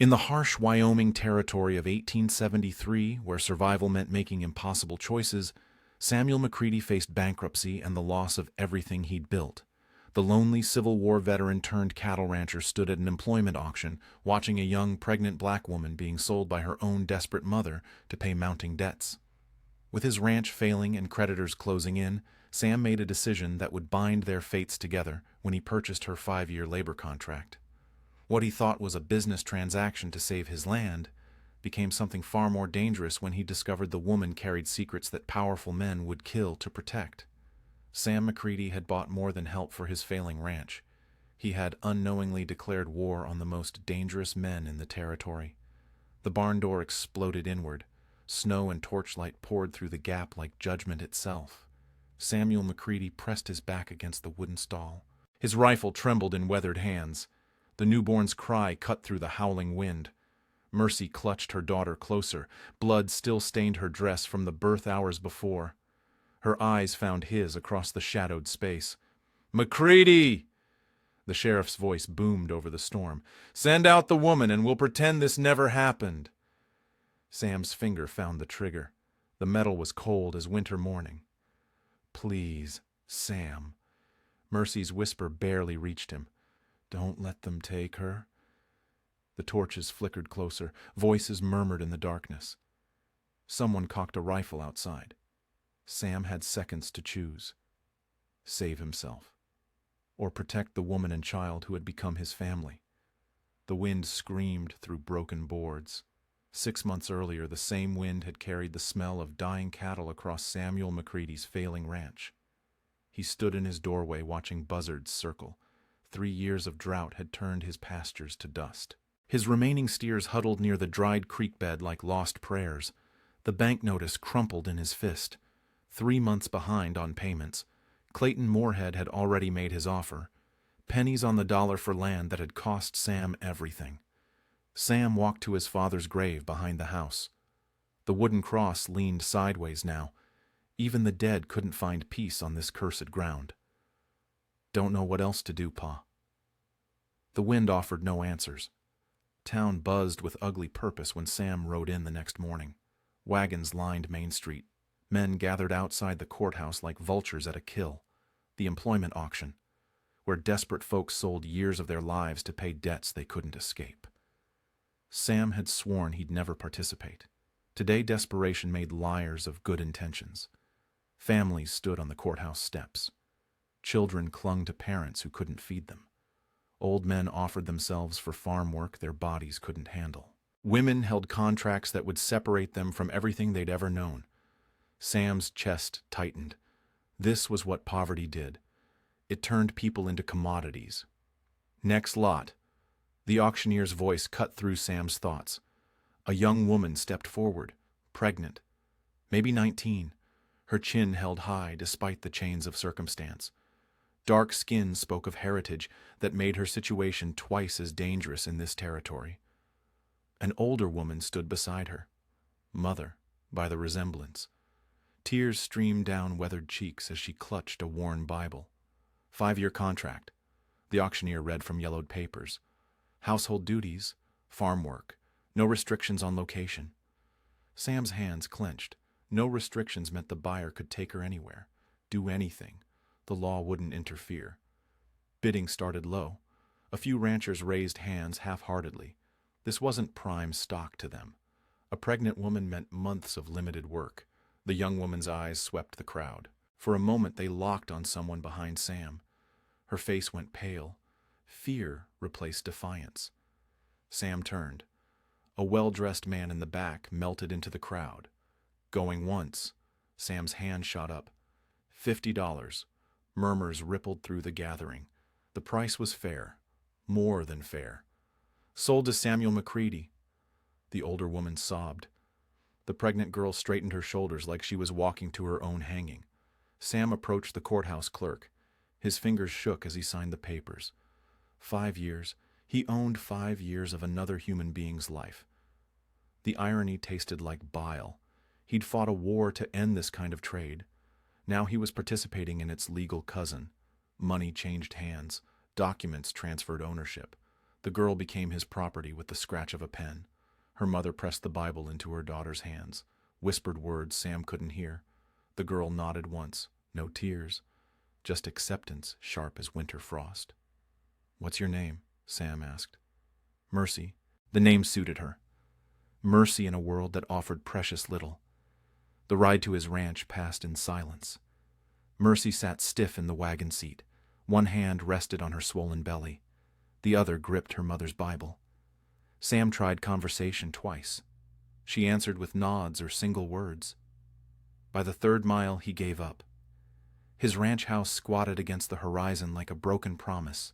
In the harsh Wyoming territory of 1873, where survival meant making impossible choices, Samuel McCready faced bankruptcy and the loss of everything he'd built. The lonely Civil War veteran turned cattle rancher stood at an employment auction, watching a young, pregnant black woman being sold by her own desperate mother to pay mounting debts. With his ranch failing and creditors closing in, Sam made a decision that would bind their fates together when he purchased her 5-year labor contract. What he thought was a business transaction to save his land became something far more dangerous when he discovered the woman carried secrets that powerful men would kill to protect. Sam McCready had bought more than help for his failing ranch. He had unknowingly declared war on the most dangerous men in the territory. The barn door exploded inward. Snow and torchlight poured through the gap like judgment itself. Samuel McCready pressed his back against the wooden stall. His rifle trembled in weathered hands. The newborn's cry cut through the howling wind. Mercy clutched her daughter closer. Blood still stained her dress from the birth hours before. Her eyes found his across the shadowed space. "McCready!" The sheriff's voice boomed over the storm. "Send out the woman and we'll pretend this never happened." Sam's finger found the trigger. The metal was cold as winter morning. "Please, Sam." Mercy's whisper barely reached him. "Don't let them take her." The torches flickered closer. Voices murmured in the darkness. Someone cocked a rifle outside. Sam had seconds to choose. Save himself, or protect the woman and child who had become his family. The wind screamed through broken boards. 6 months earlier, the same wind had carried the smell of dying cattle across Samuel McCready's failing ranch. He stood in his doorway watching buzzards circle. 3 years of drought had turned his pastures to dust. His remaining steers huddled near the dried creek bed like lost prayers. The bank notice crumpled in his fist. 3 months behind on payments. Clayton Moorhead had already made his offer. Pennies on the dollar for land that had cost Sam everything. Sam walked to his father's grave behind the house. The wooden cross leaned sideways now. Even the dead couldn't find peace on this cursed ground. "Don't know what else to do, Pa." The wind offered no answers. Town buzzed with ugly purpose when Sam rode in the next morning. Wagons lined Main Street. Men gathered outside the courthouse like vultures at a kill. The employment auction, where desperate folks sold years of their lives to pay debts they couldn't escape. Sam had sworn he'd never participate. Today desperation made liars of good intentions. Families stood on the courthouse steps. Children clung to parents who couldn't feed them. Old men offered themselves for farm work their bodies couldn't handle. Women held contracts that would separate them from everything they'd ever known. Sam's chest tightened. This was what poverty did. It turned people into commodities. "Next lot." The auctioneer's voice cut through Sam's thoughts. A young woman stepped forward, pregnant, maybe 19. Her chin held high despite the chains of circumstance. Dark skin spoke of heritage that made her situation twice as dangerous in this territory. An older woman stood beside her, mother by the resemblance. Tears streamed down weathered cheeks as she clutched a worn Bible. 5-year contract. The auctioneer read from yellowed papers. Household duties, farm work, no restrictions on location. Sam's hands clenched. No restrictions meant the buyer could take her anywhere, do anything. The law wouldn't interfere. Bidding started low. A few ranchers raised hands half-heartedly. This wasn't prime stock to them. A pregnant woman meant months of limited work. The young woman's eyes swept the crowd. For a moment they locked on someone behind Sam. Her face went pale. Fear replaced defiance. Sam turned. A well-dressed man in the back melted into the crowd. Going once. Sam's hand shot up. $50. Murmurs rippled through the gathering. The price was fair. More than fair. "Sold to Samuel McCready." The older woman sobbed. The pregnant girl straightened her shoulders like she was walking to her own hanging. Sam approached the courthouse clerk. His fingers shook as he signed the papers. 5 years. He owned 5 years of another human being's life. The irony tasted like bile. He'd fought a war to end this kind of trade. Now he was participating in its legal cousin. Money changed hands. Documents transferred ownership. The girl became his property with the scratch of a pen. Her mother pressed the Bible into her daughter's hands, whispered words Sam couldn't hear. The girl nodded once, no tears, just acceptance sharp as winter frost. "What's your name?" Sam asked. "Mercy." The name suited her. Mercy in a world that offered precious little. The ride to his ranch passed in silence. Mercy sat stiff in the wagon seat. One hand rested on her swollen belly. The other gripped her mother's Bible. Sam tried conversation twice. She answered with nods or single words. By the third mile, he gave up. His ranch house squatted against the horizon like a broken promise.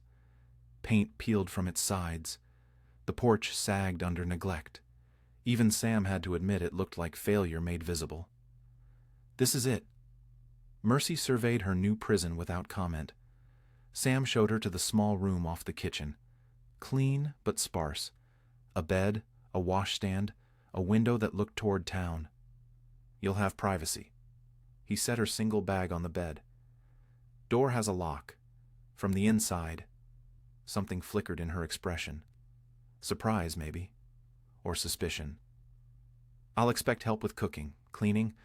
Paint peeled from its sides. The porch sagged under neglect. Even Sam had to admit it looked like failure made visible. "This is it." Mercy surveyed her new prison without comment. Sam showed her to the small room off the kitchen. Clean but sparse. A bed, a washstand, a window that looked toward town. "You'll have privacy." He set her single bag on the bed. "Door has a lock. From the inside." Something flickered in her expression. Surprise, maybe. Or suspicion. "I'll expect help with cooking, cleaning,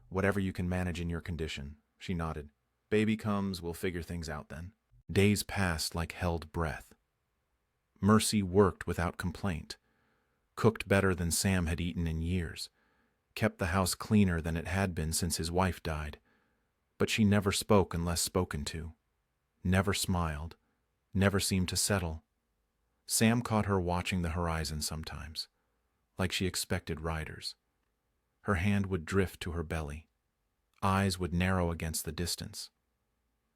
whatever you can manage in your condition." She nodded. "Baby comes, we'll figure things out then." Days passed like held breath. Mercy worked without complaint. Cooked better than Sam had eaten in years. Kept the house cleaner than it had been since his wife died. But she never spoke unless spoken to. Never smiled. Never seemed to settle. Sam caught her watching the horizon sometimes, like she expected riders. Her hand would drift to her belly. Eyes would narrow against the distance.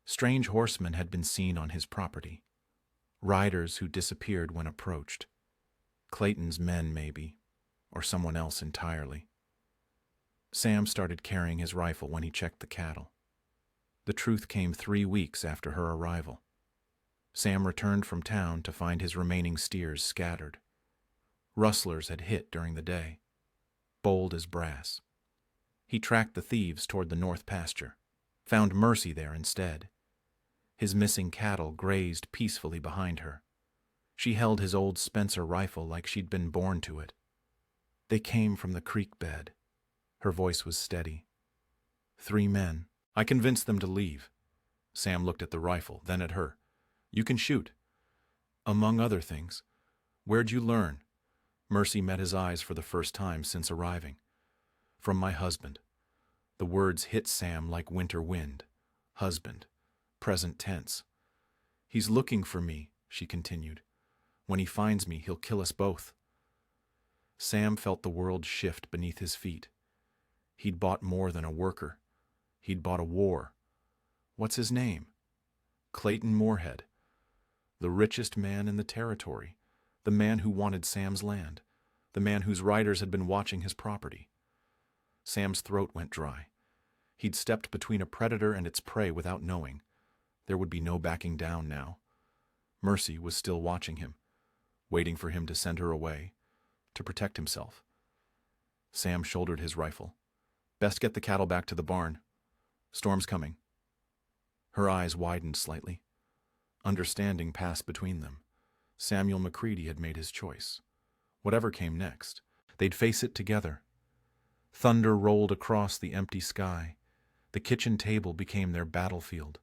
Strange horsemen had been seen on his property. Riders who disappeared when approached. Clayton's men, maybe, or someone else entirely. Sam started carrying his rifle when he checked the cattle. The truth came 3 weeks after her arrival. Sam returned from town to find his remaining steers scattered. Rustlers had hit during the day, bold as brass. He tracked the thieves toward the north pasture, found Mercy there instead. His missing cattle grazed peacefully behind her. She held his old Spencer rifle like she'd been born to it. "They came from the creek bed." Her voice was steady. 3 men. "I convinced them to leave." Sam looked at the rifle, then at her. "You can shoot." "Among other things." "Where'd you learn?" Mercy met his eyes for the first time since arriving. "From my husband." The words hit Sam like winter wind. Husband. Present tense. "He's looking for me," she continued. "When he finds me, he'll kill us both." Sam felt the world shift beneath his feet. He'd bought more than a worker. He'd bought a war. What's his name? Clayton Moorhead. The richest man in the territory. The man who wanted Sam's land. The man whose riders had been watching his property. Sam's throat went dry. He'd stepped between a predator and its prey without knowing. There would be no backing down now. Mercy was still watching him, waiting for him to send her away, to protect himself. Sam shouldered his rifle. "Best get the cattle back to the barn. Storm's coming." Her eyes widened slightly. Understanding passed between them. Samuel McCready had made his choice. Whatever came next, they'd face it together. Thunder rolled across the empty sky. The kitchen table became their battlefield,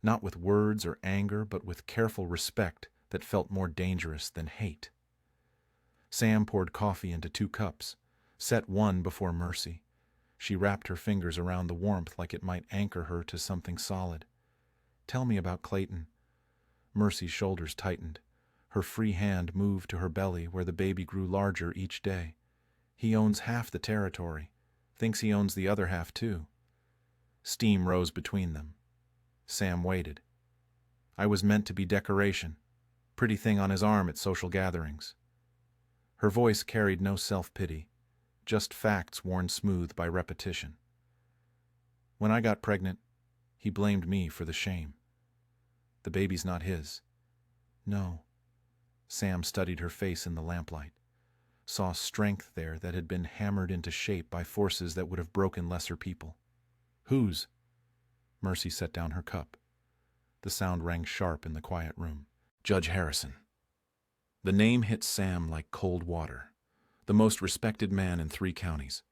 not with words or anger, but with careful respect that felt more dangerous than hate. Sam poured coffee into 2 cups, set one before Mercy. She wrapped her fingers around the warmth like it might anchor her to something solid. "Tell me about Clayton." Mercy's shoulders tightened. Her free hand moved to her belly where the baby grew larger each day. "He owns half the territory. Thinks he owns the other half too." Steam rose between them. Sam waited. "I was meant to be decoration. Pretty thing on his arm at social gatherings." Her voice carried no self-pity, just facts worn smooth by repetition. "When I got pregnant, he blamed me for the shame. The baby's not his." "No." Sam studied her face in the lamplight, saw strength there that had been hammered into shape by forces that would have broken lesser people. "Whose?" Mercy set down her cup. The sound rang sharp in the quiet room. "Judge Harrison." The name hit Sam like cold water. The most respected man in 3 counties.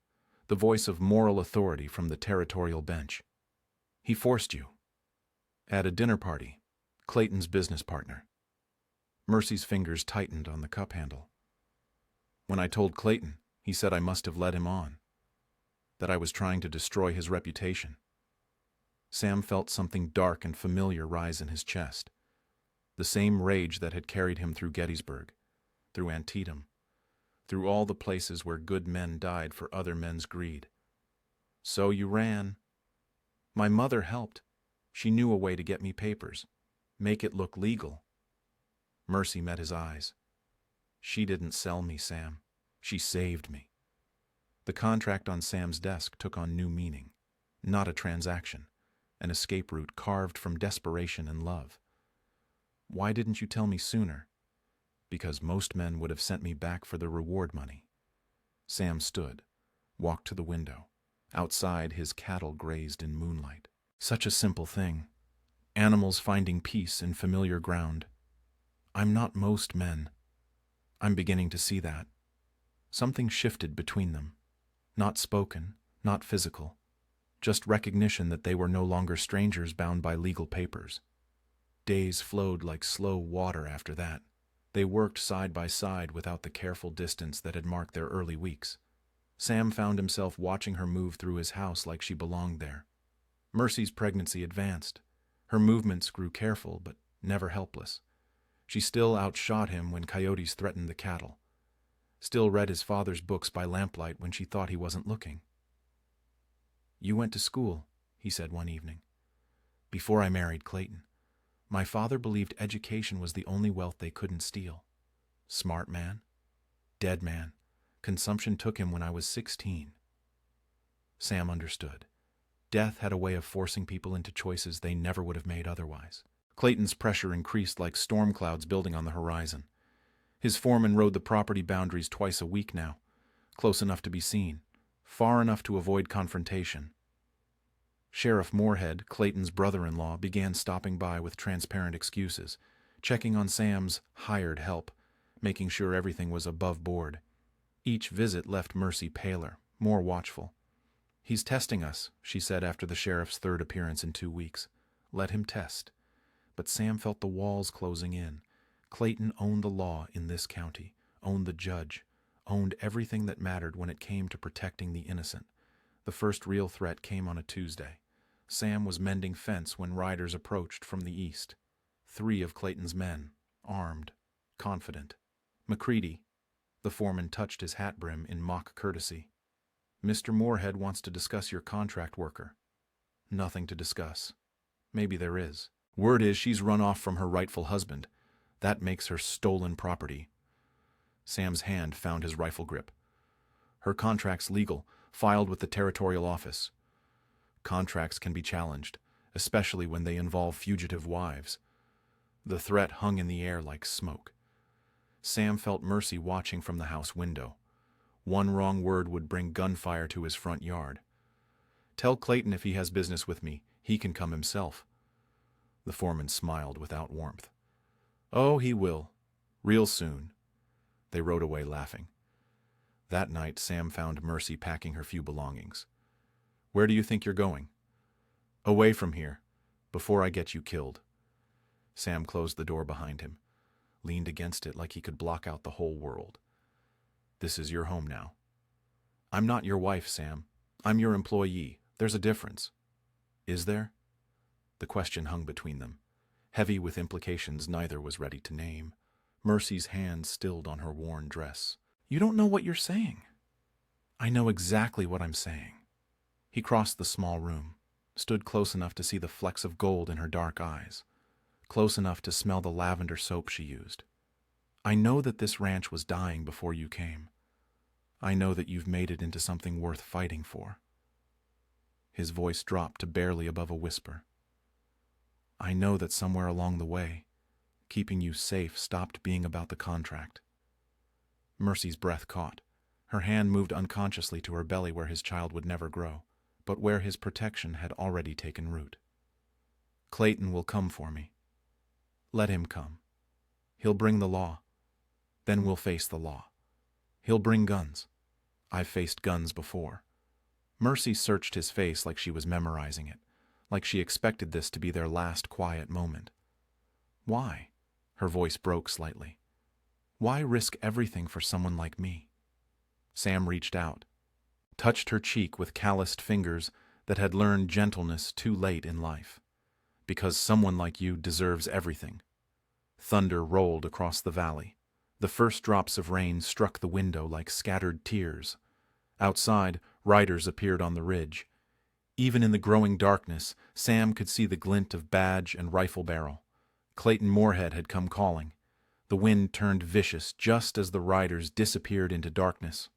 The voice of moral authority from the territorial bench. He forced you. At a dinner party, Clayton's business partner. Mercy's fingers tightened on the cup handle. When I told Clayton, he said I must have led him on. That I was trying to destroy his reputation. Sam felt something dark and familiar rise in his chest. The same rage that had carried him through Gettysburg, through Antietam, through all the places where good men died for other men's greed. So you ran. My mother helped. She knew a way to get me papers, make it look legal. Mercy met his eyes. She didn't sell me, Sam. She saved me. The contract on Sam's desk took on new meaning. Not a transaction, an escape route carved from desperation and love. Why didn't you tell me sooner? Because most men would have sent me back for the reward money. Sam stood, walked to the window. Outside, his cattle grazed in moonlight. Such a simple thing. Animals finding peace in familiar ground. I'm not most men. I'm beginning to see that. Something shifted between them. Not spoken, not physical. Just recognition that they were no longer strangers bound by legal papers. Days flowed like slow water after that. They worked side by side without the careful distance that had marked their early weeks. Sam found himself watching her move through his house like she belonged there. Mercy's pregnancy advanced. Her movements grew careful, but never helpless. She still outshot him when coyotes threatened the cattle. Still read his father's books by lamplight when she thought he wasn't looking. You went to school, he said one evening. Before I married Clayton. My father believed education was the only wealth they couldn't steal. Smart man. Dead man. Consumption took him when I was 16. Sam understood. Death had a way of forcing people into choices they never would have made otherwise. Clayton's pressure increased like storm clouds building on the horizon. His foreman rode the property boundaries twice a week now, close enough to be seen, far enough to avoid confrontation. Sheriff Moorhead, Clayton's brother-in-law, began stopping by with transparent excuses, checking on Sam's hired help, making sure everything was above board. Each visit left Mercy paler, more watchful. He's testing us, she said after the sheriff's 3rd appearance in 2 weeks. Let him test. But Sam felt the walls closing in. Clayton owned the law in this county, owned the judge, owned everything that mattered when it came to protecting the innocent. The first real threat came on a Tuesday. Sam was mending fence when riders approached from the east. 3 of Clayton's men, armed, confident. McCready. The foreman touched his hat brim in mock courtesy. Mr. Moorhead wants to discuss your contract worker. Nothing to discuss. Maybe there is. Word is she's run off from her rightful husband. That makes her stolen property. Sam's hand found his rifle grip. Her contract's legal, filed with the territorial office. Contracts can be challenged, especially when they involve fugitive wives. The threat hung in the air like smoke. Sam felt Mercy watching from the house window. One wrong word would bring gunfire to his front yard. Tell Clayton if he has business with me, he can come himself. The foreman smiled without warmth. Oh, he will. Real soon. They rode away laughing. That night, Sam found Mercy packing her few belongings. Where do you think you're going? Away from here, before I get you killed. Sam closed the door behind him, leaned against it like he could block out the whole world. This is your home now. I'm not your wife, Sam. I'm your employee. There's a difference. Is there? The question hung between them, heavy with implications neither was ready to name. Mercy's hand stilled on her worn dress. You don't know what you're saying. I know exactly what I'm saying. He crossed the small room, stood close enough to see the flecks of gold in her dark eyes, close enough to smell the lavender soap she used. I know that this ranch was dying before you came. I know that you've made it into something worth fighting for. His voice dropped to barely above a whisper. I know that somewhere along the way, keeping you safe stopped being about the contract. Mercy's breath caught. Her hand moved unconsciously to her belly where his child would never grow, but where his protection had already taken root. Clayton will come for me. Let him come. He'll bring the law. Then we'll face the law. He'll bring guns. I've faced guns before. Mercy searched his face like she was memorizing it, like she expected this to be their last quiet moment. Why? Her voice broke slightly. Why risk everything for someone like me? Sam reached out, touched her cheek with calloused fingers that had learned gentleness too late in life. Because someone like you deserves everything. Thunder rolled across the valley. The first drops of rain struck the window like scattered tears. Outside, riders appeared on the ridge. Even in the growing darkness, Sam could see the glint of badge and rifle barrel. Clayton Moorhead had come calling. The wind turned vicious just as the riders disappeared into darkness.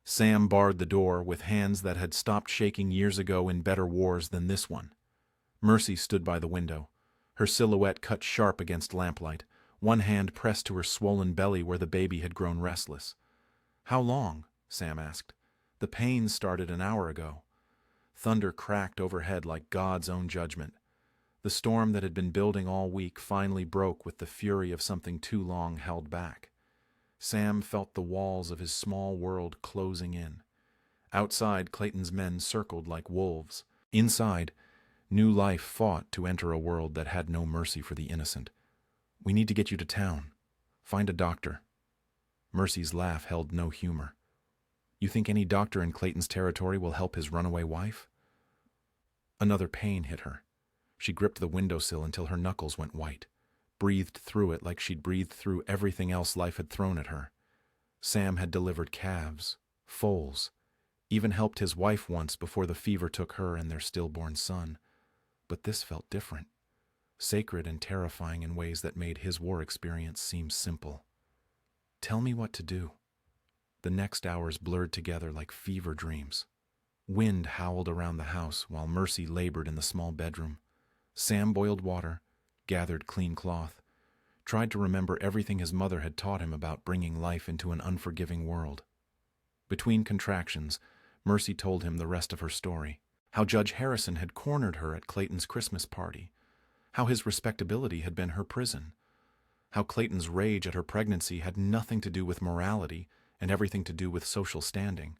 Sam barred the door with hands that had stopped shaking years ago in better wars than this one. Mercy stood by the window, her silhouette cut sharp against lamplight, one hand pressed to her swollen belly where the baby had grown restless. "How long?" Sam asked. "The pain started an hour ago." Thunder cracked overhead like God's own judgment. The storm that had been building all week finally broke with the fury of something too long held back. Sam felt the walls of his small world closing in. Outside, Clayton's men circled like wolves. Inside, new life fought to enter a world that had no mercy for the innocent. "We need to get you to town. Find a doctor." Mercy's laugh held no humor. "You think any doctor in Clayton's territory will help his runaway wife?" Another pain hit her. She gripped the windowsill until her knuckles went white, breathed through it like she'd breathed through everything else life had thrown at her. Sam had delivered calves, foals, even helped his wife once before the fever took her and their stillborn son. But this felt different, sacred and terrifying in ways that made his war experience seem simple. "Tell me what to do." The next hours blurred together like fever dreams. Wind howled around the house while Mercy labored in the small bedroom. Sam boiled water, gathered clean cloth, tried to remember everything his mother had taught him about bringing life into an unforgiving world. Between contractions, Mercy told him the rest of her story. How Judge Harrison had cornered her at Clayton's Christmas party. How his respectability had been her prison. How Clayton's rage at her pregnancy had nothing to do with morality and everything to do with social standing.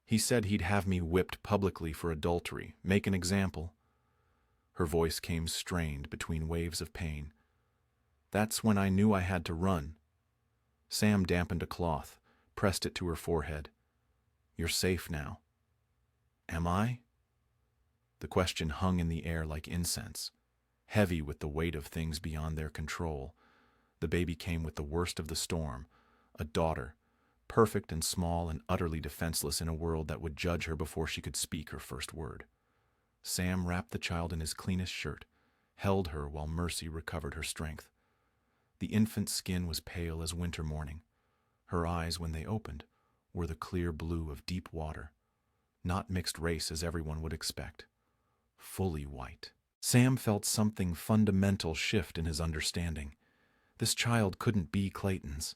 He said he'd have me whipped publicly for adultery, make an example. Her voice came strained between waves of pain. "That's when I knew I had to run." Sam dampened a cloth, pressed it to her forehead. "You're safe now." "Am I?" The question hung in the air like incense, heavy with the weight of things beyond their control. The baby came with the worst of the storm, a daughter, perfect and small and utterly defenseless in a world that would judge her before she could speak her first word. Sam wrapped the child in his cleanest shirt, held her while Mercy recovered her strength. The infant's skin was pale as winter morning. Her eyes, when they opened, were the clear blue of deep water, not mixed race as everyone would expect. Fully white. Sam felt something fundamental shift in his understanding. This child couldn't be Clayton's.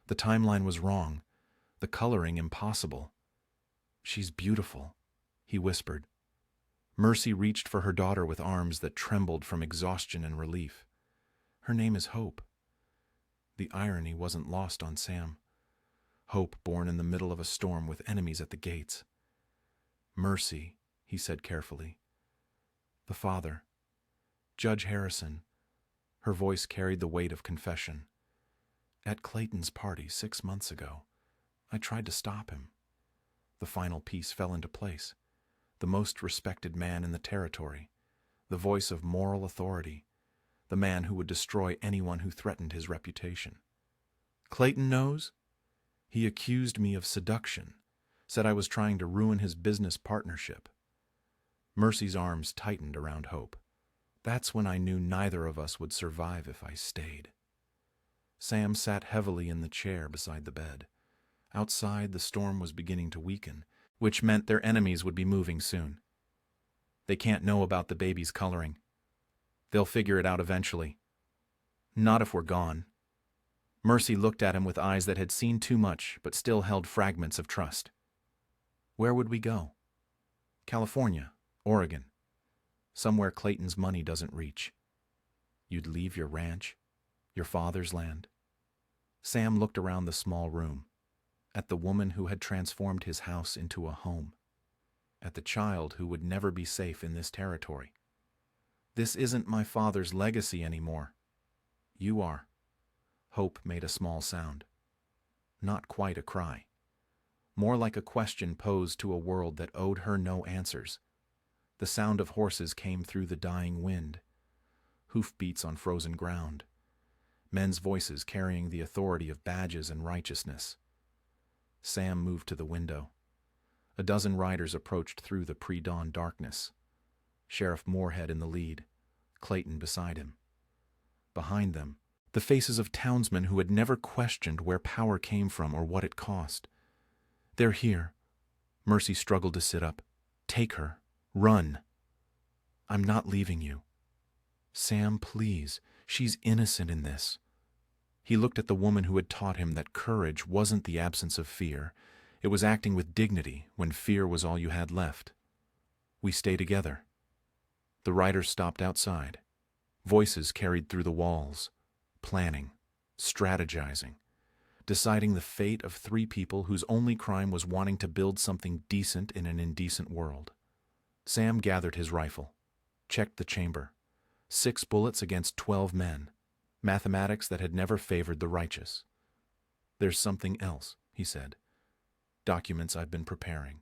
The timeline was wrong, the coloring impossible. "She's beautiful," he whispered. Mercy reached for her daughter with arms that trembled from exhaustion and relief. "Her name is Hope." The irony wasn't lost on Sam. Hope born in the middle of a storm with enemies at the gates. "Mercy," he said carefully. "The father, Judge Harrison." Her voice carried the weight of confession. "At Clayton's party 6 months ago, I tried to stop him." The final piece fell into place. The most respected man in the territory, the voice of moral authority, the man who would destroy anyone who threatened his reputation. "Clayton knows? He accused me of seduction, said I was trying to ruin his business partnership." Mercy's arms tightened around Hope. "That's when I knew neither of us would survive if I stayed." Sam sat heavily in the chair beside the bed. Outside, the storm was beginning to weaken, which meant their enemies would be moving soon. "They can't know about the baby's coloring. They'll figure it out eventually. Not if we're gone." Mercy looked at him with eyes that had seen too much but still held fragments of trust. "Where would we go?" "California, Oregon. Somewhere Clayton's money doesn't reach." "You'd leave your ranch, your father's land?" Sam looked around the small room, at the woman who had transformed his house into a home, at the child who would never be safe in this territory. This isn't my father's legacy anymore. You are. Hope made a small sound. Not quite a cry. More like a question posed to a world that owed her no answers. The sound of horses came through the dying wind. Hoofbeats on frozen ground. Men's voices carrying the authority of badges and righteousness. Sam moved to the window. A dozen riders approached through the pre-dawn darkness. Sheriff Moorhead in the lead, Clayton beside him. Behind them, the faces of townsmen who had never questioned where power came from or what it cost. They're here. Mercy struggled to sit up. Take her. Run. I'm not leaving you. Sam, please. She's innocent in this. He looked at the woman who had taught him that courage wasn't the absence of fear. It was acting with dignity when fear was all you had left. We stay together. The riders stopped outside. Voices carried through the walls. Planning. Strategizing. Deciding the fate of three people whose only crime was wanting to build something decent in an indecent world. Sam gathered his rifle. Checked the chamber. 6 bullets against 12 men. Mathematics that had never favored the righteous. There's something else, he said. Documents I've been preparing.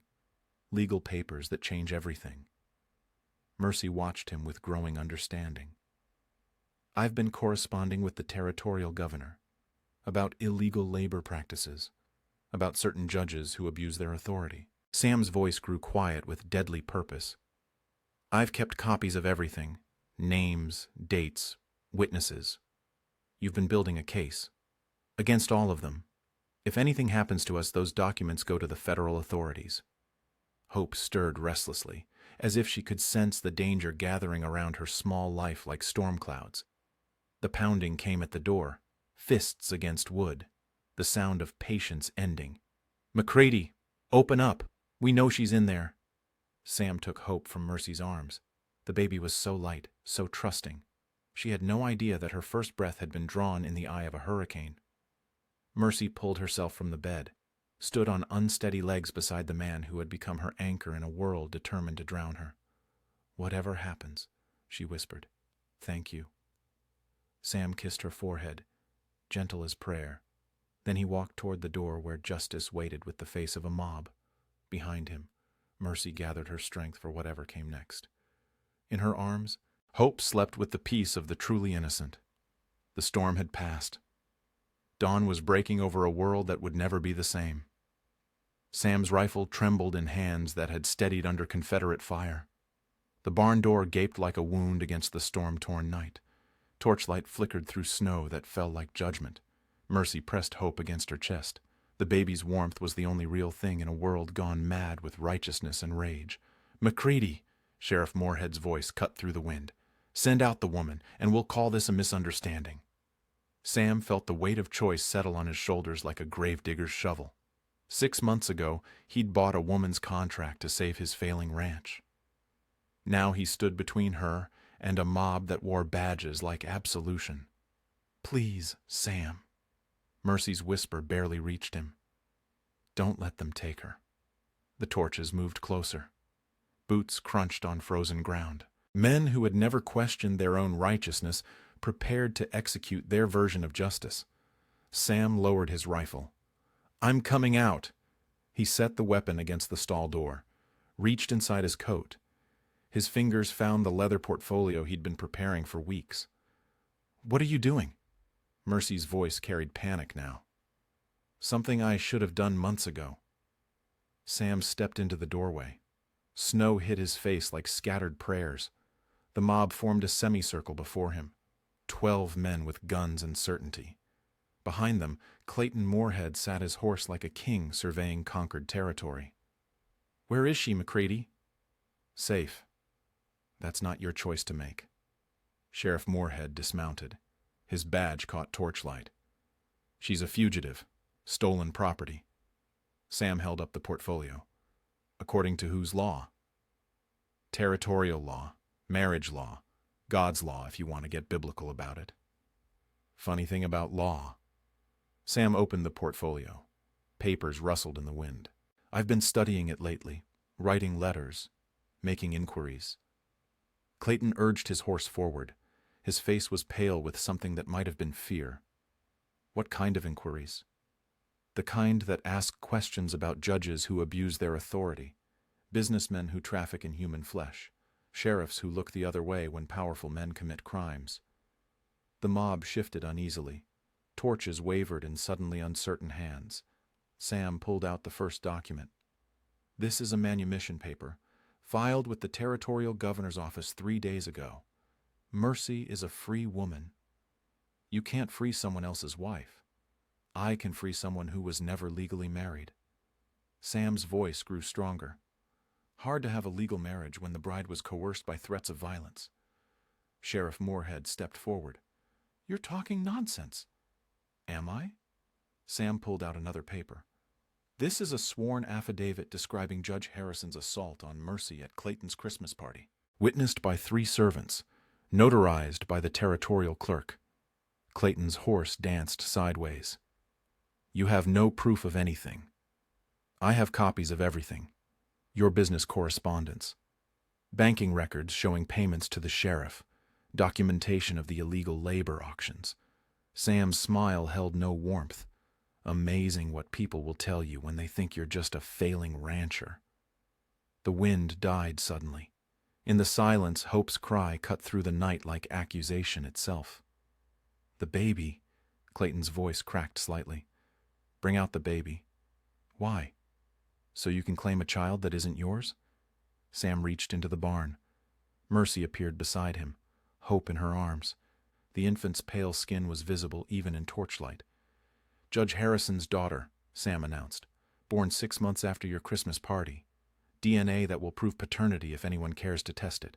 Legal papers that change everything. Mercy watched him with growing understanding. I've been corresponding with the territorial governor about illegal labor practices, about certain judges who abuse their authority. Sam's voice grew quiet with deadly purpose. I've kept copies of everything. Names, dates, witnesses. You've been building a case. Against all of them. If anything happens to us, those documents go to the federal authorities. Hope stirred restlessly, as if she could sense the danger gathering around her small life like storm clouds. The pounding came at the door, fists against wood, the sound of patience ending. McCready, open up. We know she's in there. Sam took Hope from Mercy's arms. The baby was so light, so trusting. She had no idea that her first breath had been drawn in the eye of a hurricane. Mercy pulled herself from the bed, stood on unsteady legs beside the man who had become her anchor in a world determined to drown her. Whatever happens, she whispered, thank you. Sam kissed her forehead, gentle as prayer. Then he walked toward the door where justice waited with the face of a mob. Behind him, Mercy gathered her strength for whatever came next. In her arms, Hope slept with the peace of the truly innocent. The storm had passed. Dawn was breaking over a world that would never be the same. Sam's rifle trembled in hands that had steadied under Confederate fire. The barn door gaped like a wound against the storm-torn night. Torchlight flickered through snow that fell like judgment. Mercy pressed Hope against her chest. The baby's warmth was the only real thing in a world gone mad with righteousness and rage. McCready! Sheriff Moorhead's voice cut through the wind. Send out the woman, and we'll call this a misunderstanding. Sam felt the weight of choice settle on his shoulders like a gravedigger's shovel. 6 months ago, he'd bought a woman's contract to save his failing ranch. Now he stood between her and a mob that wore badges like absolution. Please, Sam. Mercy's whisper barely reached him. Don't let them take her. The torches moved closer. Boots crunched on frozen ground. Men who had never questioned their own righteousness prepared to execute their version of justice. Sam lowered his rifle. I'm coming out. He set the weapon against the stall door, reached inside his coat. His fingers found the leather portfolio he'd been preparing for weeks. What are you doing? Mercy's voice carried panic now. Something I should have done months ago. Sam stepped into the doorway. Snow hit his face like scattered prayers. The mob formed a semicircle before him. 12 men with guns and certainty. Behind them, Clayton Moorhead sat his horse like a king surveying conquered territory. Where is she, McCready? Safe. That's not your choice to make. Sheriff Moorhead dismounted. His badge caught torchlight. She's a fugitive. Stolen property. Sam held up the portfolio. According to whose law? Territorial law. Marriage law. God's law, if you want to get biblical about it. Funny thing about law. Sam opened the portfolio. Papers rustled in the wind. "I've been studying it lately, writing letters, making inquiries." Clayton urged his horse forward. His face was pale with something that might have been fear. "What kind of inquiries?" "The kind that ask questions about judges who abuse their authority, businessmen who traffic in human flesh, sheriffs who look the other way when powerful men commit crimes." The mob shifted uneasily. Torches wavered in suddenly uncertain hands. Sam pulled out the first document. "This is a manumission paper, filed with the territorial governor's office 3 days ago. Mercy is a free woman. You can't free someone else's wife. I can free someone who was never legally married." Sam's voice grew stronger. "Hard to have a legal marriage when the bride was coerced by threats of violence." Sheriff Moorhead stepped forward. "You're talking nonsense." "Am I?" Sam pulled out another paper. "This is a sworn affidavit describing Judge Harrison's assault on Mercy at Clayton's Christmas party. Witnessed by 3 servants, notarized by the territorial clerk." Clayton's horse danced sideways. "You have no proof of anything. I have copies of everything. Your business correspondence, banking records showing payments to the sheriff, documentation of the illegal labor auctions." Sam's smile held no warmth. "Amazing what people will tell you when they think you're just a failing rancher." The wind died suddenly. In the silence, Hope's cry cut through the night like accusation itself. "The baby," Clayton's voice cracked slightly. "Bring out the baby." "Why? So you can claim a child that isn't yours?" Sam reached into the barn. Mercy appeared beside him, Hope in her arms. The infant's pale skin was visible even in torchlight. "Judge Harrison's daughter," Sam announced. "Born 6 months after your Christmas party. DNA that will prove paternity if anyone cares to test it."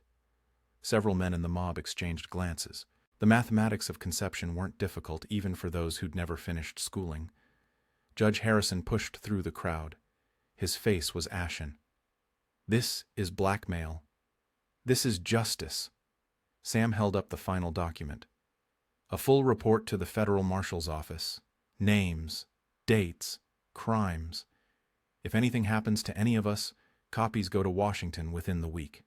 Several men in the mob exchanged glances. The mathematics of conception weren't difficult even for those who'd never finished schooling. Judge Harrison pushed through the crowd. His face was ashen. "This is blackmail. This is justice." Sam held up the final document. "A full report to the federal marshal's office. Names, dates, crimes. If anything happens to any of us, copies go to Washington within the week."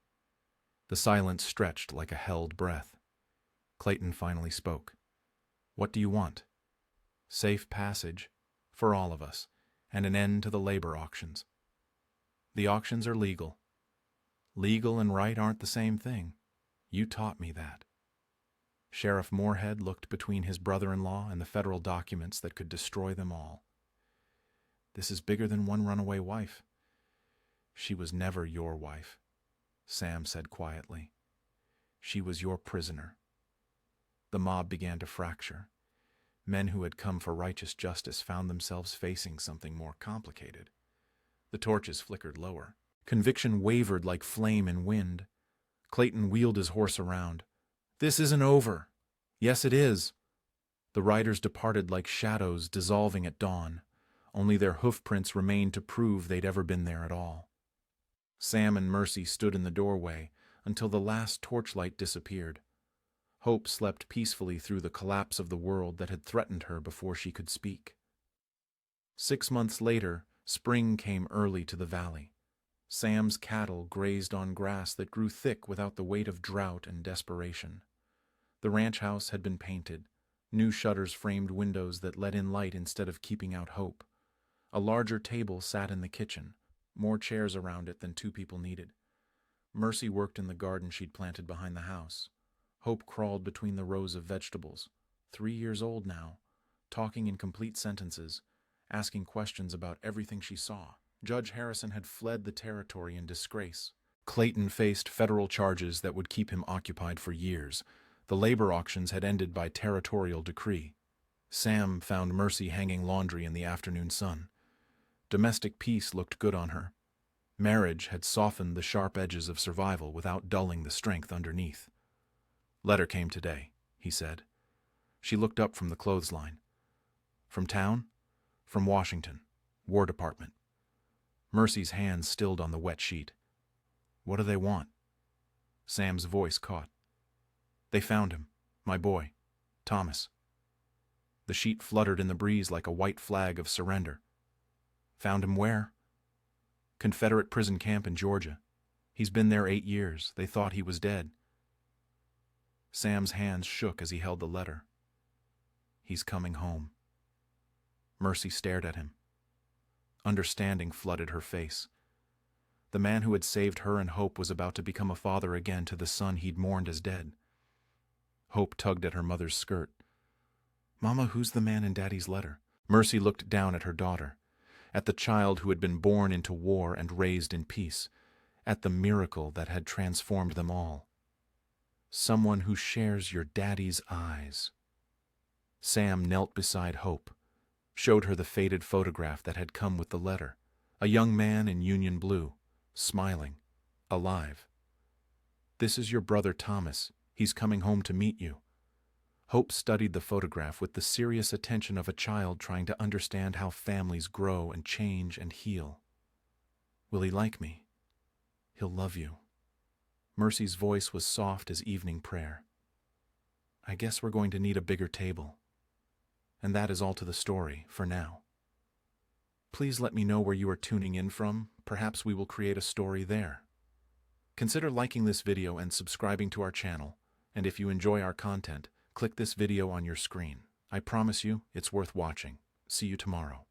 The silence stretched like a held breath. Clayton finally spoke. "What do you want?" "Safe passage, for all of us, and an end to the labor auctions." "The auctions are legal." "Legal and right aren't the same thing. You taught me that." Sheriff Moorhead looked between his brother-in-law and the federal documents that could destroy them all. "This is bigger than one runaway wife." "She was never your wife," Sam said quietly. "She was your prisoner." The mob began to fracture. Men who had come for righteous justice found themselves facing something more complicated. The torches flickered lower. Conviction wavered like flame in wind. Clayton wheeled his horse around. "This isn't over." "Yes, it is." The riders departed like shadows dissolving at dawn. Only their hoofprints remained to prove they'd ever been there at all. Sam and Mercy stood in the doorway until the last torchlight disappeared. Hope slept peacefully through the collapse of the world that had threatened her before she could speak. 6 months later, spring came early to the valley. Sam's cattle grazed on grass that grew thick without the weight of drought and desperation. The ranch house had been painted. New shutters framed windows that let in light instead of keeping out hope. A larger table sat in the kitchen, more chairs around it than 2 people needed. Mercy worked in the garden she'd planted behind the house. Hope crawled between the rows of vegetables, 3 years old now, talking in complete sentences, asking questions about everything she saw. Judge Harrison had fled the territory in disgrace. Clayton faced federal charges that would keep him occupied for years. The labor auctions had ended by territorial decree. Sam found Mercy hanging laundry in the afternoon sun. Domestic peace looked good on her. Marriage had softened the sharp edges of survival without dulling the strength underneath. "Letter came today," he said. She looked up from the clothesline. "From town?" "From Washington. War Department." Mercy's hands stilled on the wet sheet. "What do they want?" Sam's voice caught. "They found him. My boy. Thomas." The sheet fluttered in the breeze like a white flag of surrender. Found him where? Confederate prison camp in Georgia. He's been there 8 years. They thought he was dead. Sam's hands shook as he held the letter. He's coming home. Mercy stared at him. Understanding flooded her face. The man who had saved her and Hope was about to become a father again to the son he'd mourned as dead. Hope tugged at her mother's skirt. "Mama, who's the man in Daddy's letter?" Mercy looked down at her daughter, at the child who had been born into war and raised in peace, at the miracle that had transformed them all. "Someone who shares your daddy's eyes." Sam knelt beside Hope, showed her the faded photograph that had come with the letter, a young man in Union blue, smiling, alive. "This is your brother Thomas. He's coming home to meet you." Hope studied the photograph with the serious attention of a child trying to understand how families grow and change and heal. "Will he like me? He'll love you." Mercy's voice was soft as evening prayer. "I guess we're going to need a bigger table." And that is all to the story, for now. Please let me know where you are tuning in from. Perhaps we will create a story there. Consider liking this video and subscribing to our channel. And if you enjoy our content, click this video on your screen. I promise you, it's worth watching. See you tomorrow.